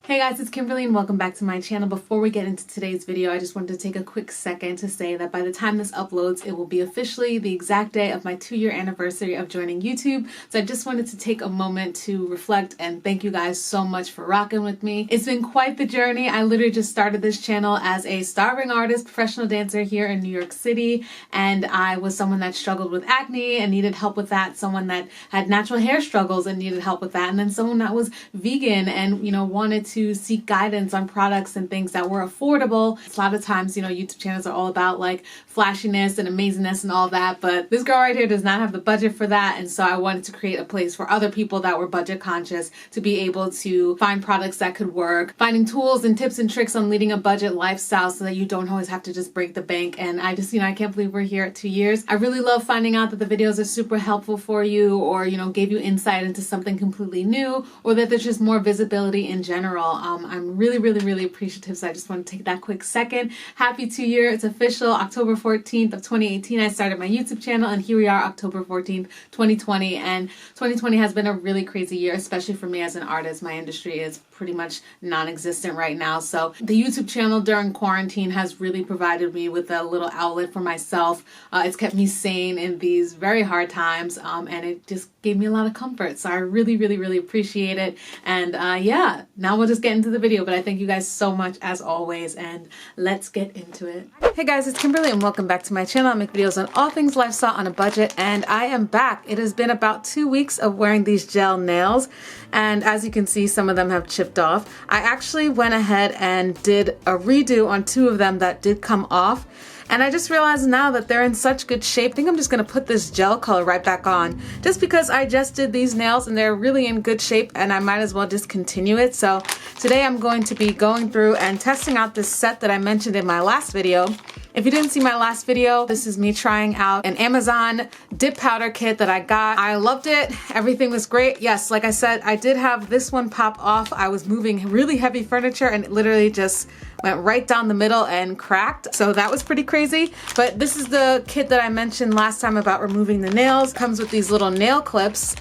Hey guys, it's Kimberlee and welcome back to my channel. Before we get into today's video, I just wanted to take a quick second to say that by the time this uploads, it will be officially the exact day of my 2-year anniversary of joining YouTube. So I just wanted to take a moment to reflect and thank you guys so much for rocking with me. It's been quite the journey. I literally just started this channel as a starving artist, professional dancer here in New York City, and I was someone that struggled with acne and needed help with that, someone that had natural hair struggles and needed help with that, and then someone that was vegan and, wanted to seek guidance on products and things that were affordable. A lot of times, YouTube channels are all about like flashiness and amazingness and all that, but this girl right here does not have the budget for that, and so I wanted to create a place for other people that were budget conscious to be able to find products that could work, finding tools and tips and tricks on leading a budget lifestyle so that you don't always have to just break the bank. And I just, I can't believe we're here at 2 years. I really love finding out that the videos are super helpful for you, or, gave you insight into something completely new, or that there's just more visibility in general. I'm really appreciative, so I just want to take that quick second. Happy 2 year. It's official. October 14th of 2018, I started my YouTube channel, and here we are, October 14th, 2020. And 2020 has been a really crazy year, especially for me as an artist. My industry is pretty much non-existent right now. So the YouTube channel during quarantine has really provided me with a little outlet for myself. It's kept me sane in these very hard times, and it just gave me a lot of comfort. So I really appreciate it. And yeah, now we'll just get into the video, but I thank you guys so much as always, and let's get into it. Hey guys, it's Kimberlee and welcome back to my channel. I make videos on all things lifestyle on a budget, and I am back. It has been about 2 weeks of wearing these gel nails, and as you can see, some of them have chipped off. I actually went ahead and did a redo on 2 of them that did come off. And I just realized now that they're in such good shape. I think I'm just going to put this gel color right back on just because I just did these nails and they're really in good shape, and I might as well just continue it. So today I'm going to be going through and testing out this set that I mentioned in my last video. If you didn't see my last video, this is me trying out an Amazon dip powder kit that I got. I loved it. Everything was great. Yes, like I said, I did have this one pop off. I was moving really heavy furniture and it literally just went right down the middle and cracked. So that was pretty crazy. But this is the kit that I mentioned last time about removing the nails. It comes with these little nail clips.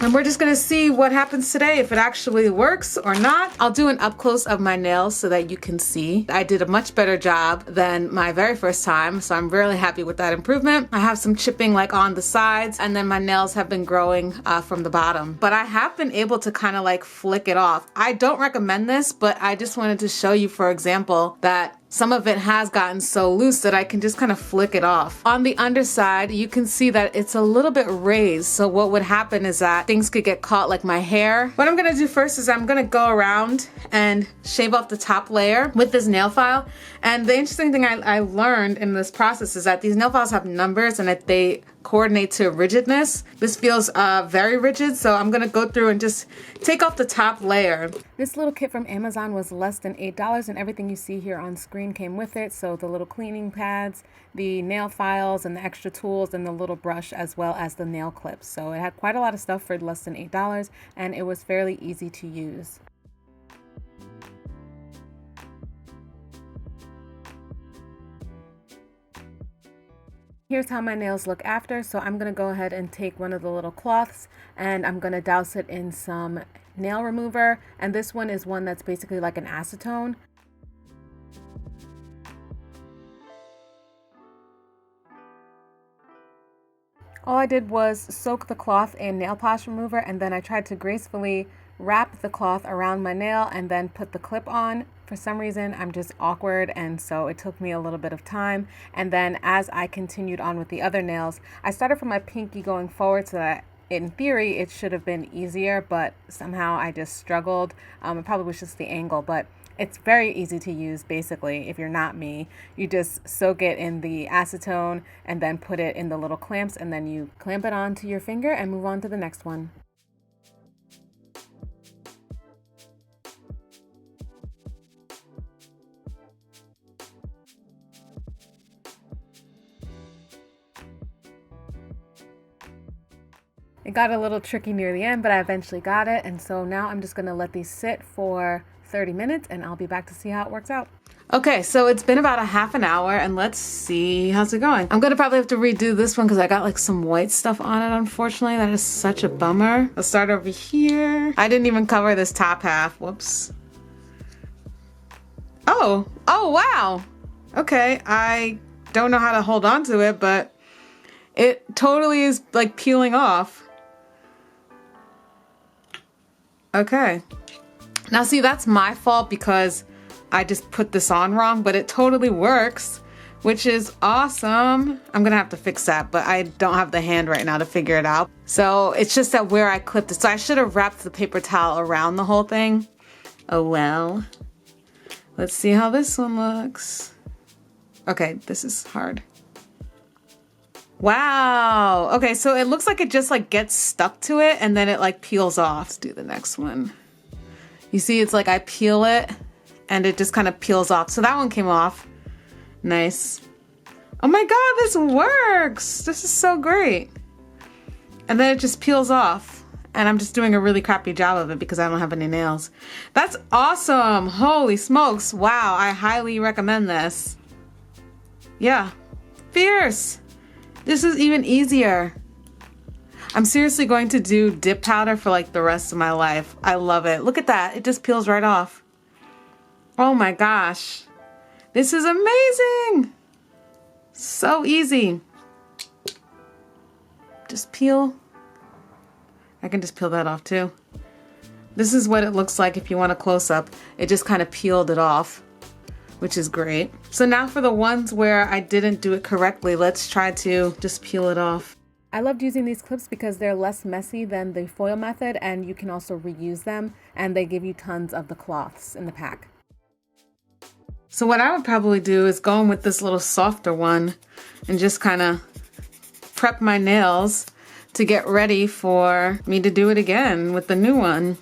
And we're just gonna see what happens today, if it actually works or not. I'll do an up close of my nails so that you can see. I did a much better job than my very first time, so I'm really happy with that improvement. I have some chipping like on the sides, and then my nails have been growing from the bottom. But I have been able to kind of like flick it off. I don't recommend this, but I just wanted to show you, for example, that some of it has gotten so loose that I can just kind of flick it off. On the underside, you can see that it's a little bit raised. So what would happen is that things could get caught, like my hair. What I'm gonna do first is I'm gonna go around and shave off the top layer with this nail file. And the interesting thing I learned in this process is that these nail files have numbers and that they coordinate to rigidness. This feels very rigid, so I'm gonna go through and just take off the top layer. This little kit from Amazon was less than $8, and everything you see here on screen came with it. So the little cleaning pads, the nail files, and the extra tools, and the little brush, as well as the nail clips. So it had quite a lot of stuff for less than $8, and it was fairly easy to use. Here's how my nails look after. So I'm gonna go ahead and take one of the little cloths and I'm gonna douse it in some nail remover. And this one is one that's basically like an acetone. All I did was soak the cloth in nail polish remover, and then I tried to gracefully wrap the cloth around my nail and then put the clip on. For some reason, I'm just awkward, and so it took me a little bit of time. And then as I continued on with the other nails, I started from my pinky going forward so that in theory it should have been easier, but somehow I just struggled. It probably was just the angle, but it's very easy to use. Basically, if you're not me, you just soak it in the acetone and then put it in the little clamps, and then you clamp it onto your finger and move on to the next one. It got a little tricky near the end, but I eventually got it, and so now I'm just going to let these sit for 30 minutes and I'll be back to see how it works out. Okay, so it's been about a half an hour and let's see how's it going. I'm gonna probably have to redo this one because I got like some white stuff on it, unfortunately. That is such a bummer. Let's start over here. I didn't even cover this top half, whoops. Oh wow. Okay, I don't know how to hold on to it, but it totally is like peeling off. Okay. Now see, that's my fault because I just put this on wrong, but it totally works, which is awesome. I'm gonna have to fix that, but I don't have the hand right now to figure it out. So it's just that where I clipped it. So I should have wrapped the paper towel around the whole thing. Oh well. Let's see how this one looks. Okay, this is hard. Wow. Okay, so it looks like it just like gets stuck to it and then it like peels off. Let's do the next one. You see, it's like I peel it and it just kind of peels off. So that one came off. Nice. Oh my God, this works. This is so great. And then it just peels off. And I'm just doing a really crappy job of it because I don't have any nails. That's awesome. Holy smokes. Wow, I highly recommend this. Yeah, fierce. This is even easier. I'm seriously going to do dip powder for like the rest of my life. I love it. Look at that. It just peels right off. Oh my gosh. This is amazing. So easy. Just peel. I can just peel that off too. This is what it looks like if you want a close-up. It just kind of peeled it off, which is great. So now for the ones where I didn't do it correctly, let's try to just peel it off. I loved using these clips because they're less messy than the foil method and you can also reuse them and they give you tons of the cloths in the pack. So what I would probably do is go in with this little softer one and just kind of prep my nails to get ready for me to do it again with the new one.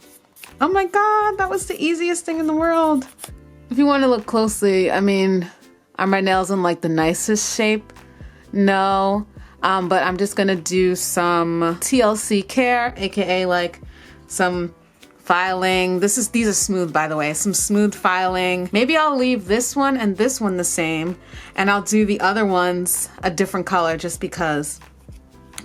Oh my God, that was the easiest thing in the world. If you want to look closely, I mean, are my nails in like the nicest shape? No. But I'm just gonna do some TLC care, aka like some filing. These are smooth, by the way, some smooth filing. Maybe I'll leave this one and this one the same, and I'll do the other ones a different color just because.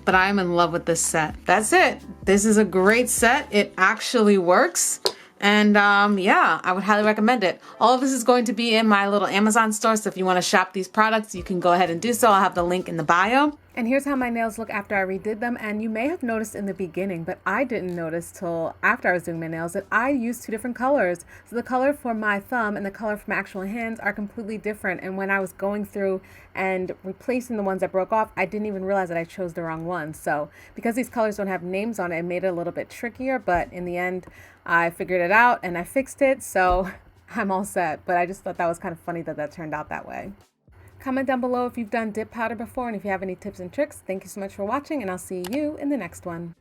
But I'm in love with this set. That's it. This is a great set. It actually works. And yeah, I would highly recommend it. All of this is going to be in my little Amazon store, so if you want to shop these products, you can go ahead and do so. I'll have the link in the bio. And here's how my nails look after I redid them. And you may have noticed in the beginning, but I didn't notice till after I was doing my nails, that I used two different colors. So the color for my thumb and the color for my actual hands are completely different. And when I was going through and replacing the ones that broke off, I didn't even realize that I chose the wrong one. So because these colors don't have names on it, it made it a little bit trickier, but in the end, I figured it out and I fixed it. So I'm all set, but I just thought that was kind of funny that that turned out that way. Comment down below if you've done dip powder before and if you have any tips and tricks. Thank you so much for watching and I'll see you in the next one.